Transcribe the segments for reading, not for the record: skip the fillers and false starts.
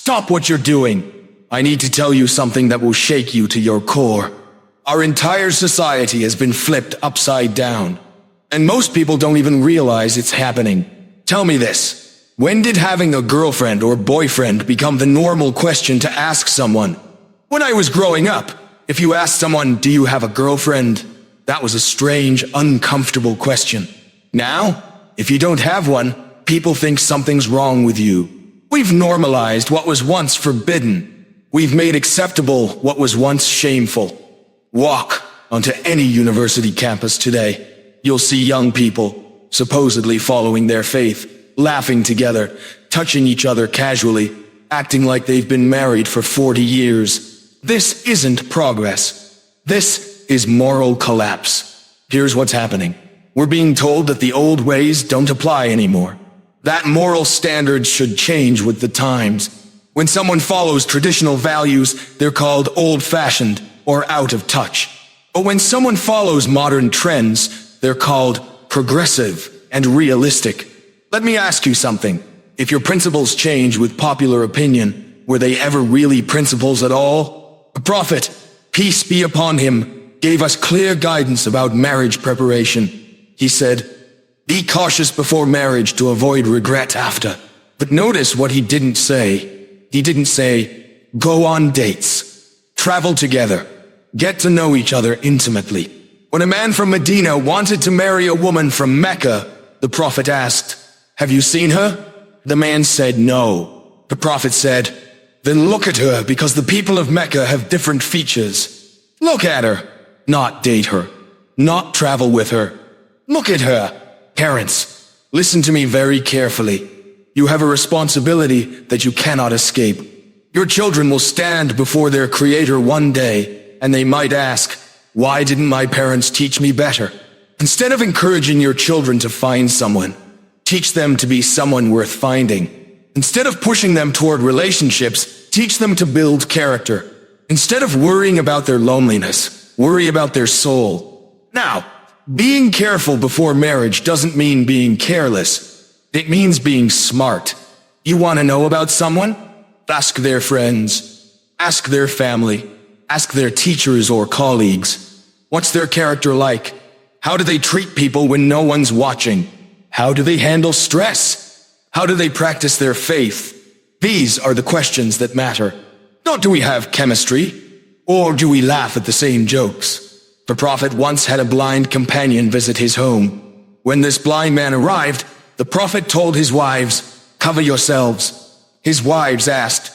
Stop what you're doing. I need to tell you something that will shake you to your core. Our entire society has been flipped upside down. And most people don't even realize it's happening. Tell me this. When did having a girlfriend or boyfriend become the normal question to ask someone? When I was growing up, if you asked someone, "Do you have a girlfriend?" that was a strange, uncomfortable question. Now, if you don't have one, people think something's wrong with you. We've normalized what was once forbidden. We've made acceptable what was once shameful. Walk onto any university campus today. You'll see young people, supposedly following their faith, laughing together, touching each other casually, acting like they've been married for 40 years. This isn't progress. This is moral collapse. Here's what's happening. We're being told that the old ways don't apply anymore. That moral standards should change with the times. When someone follows traditional values, they're called old-fashioned or out of touch. But when someone follows modern trends, they're called progressive and realistic. Let me ask you something. If your principles change with popular opinion, were they ever really principles at all? A prophet, peace be upon him, gave us clear guidance about marriage preparation. He said, "Be cautious before marriage to avoid regret after." But notice what he didn't say. He didn't say, "Go on dates. Travel together. Get to know each other intimately." When a man from Medina wanted to marry a woman from Mecca, the prophet asked, "Have you seen her?" The man said no. The prophet said, "Then look at her, because the people of Mecca have different features. Look at her, not date her, not travel with her. Look at her." Parents, listen to me very carefully. You have a responsibility that you cannot escape. Your children will stand before their Creator one day, and they might ask, "Why didn't my parents teach me better?" Instead of encouraging your children to find someone, teach them to be someone worth finding. Instead of pushing them toward relationships, teach them to build character. Instead of worrying about their loneliness, worry about their soul. Now, being careful before marriage doesn't mean being careless. It means being smart. You want to know about someone? Ask their friends. Ask their family. Ask their teachers or colleagues. What's their character like? How do they treat people when no one's watching? How do they handle stress? How do they practice their faith? These are the questions that matter. Not do we have chemistry, or do we laugh at the same jokes. The prophet once had a blind companion visit his home. When this blind man arrived, the prophet told his wives, "Cover yourselves." His wives asked,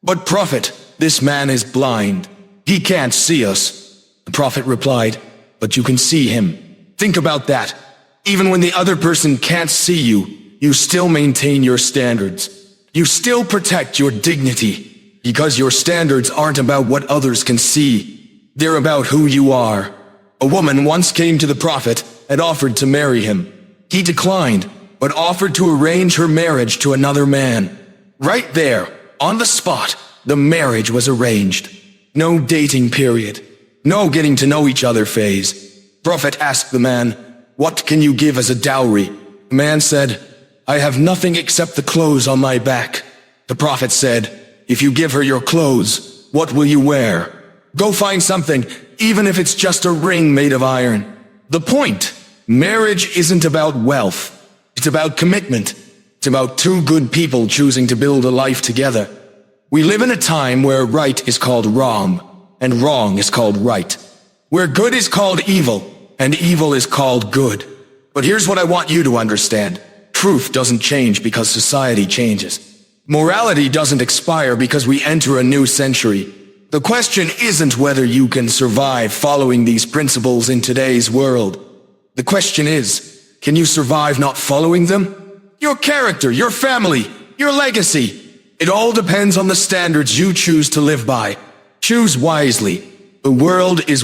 "But prophet, this man is blind. He can't see us." The prophet replied, "But you can see him." Think about that. Even when the other person can't see you, you still maintain your standards. You still protect your dignity, because your standards aren't about what others can see. They're about who you are. A woman once came to the prophet and offered to marry him. He declined, but offered to arrange her marriage to another man. Right there, on the spot, the marriage was arranged. No dating period. No getting to know each other phase. Prophet asked the man, "What can you give as a dowry?" The man said, "I have nothing except the clothes on my back." The prophet said, "If you give her your clothes, what will you wear? Go find something, even if it's just a ring made of iron." The point, marriage isn't about wealth. It's about commitment. It's about two good people choosing to build a life together. We live in a time where right is called wrong, and wrong is called right. Where good is called evil, and evil is called good. But here's what I want you to understand. Truth doesn't change because society changes. Morality doesn't expire because we enter a new century. The question isn't whether you can survive following these principles in today's world. The question is, can you survive not following them? Your character, your family, your legacy. It all depends on the standards you choose to live by. Choose wisely. The world is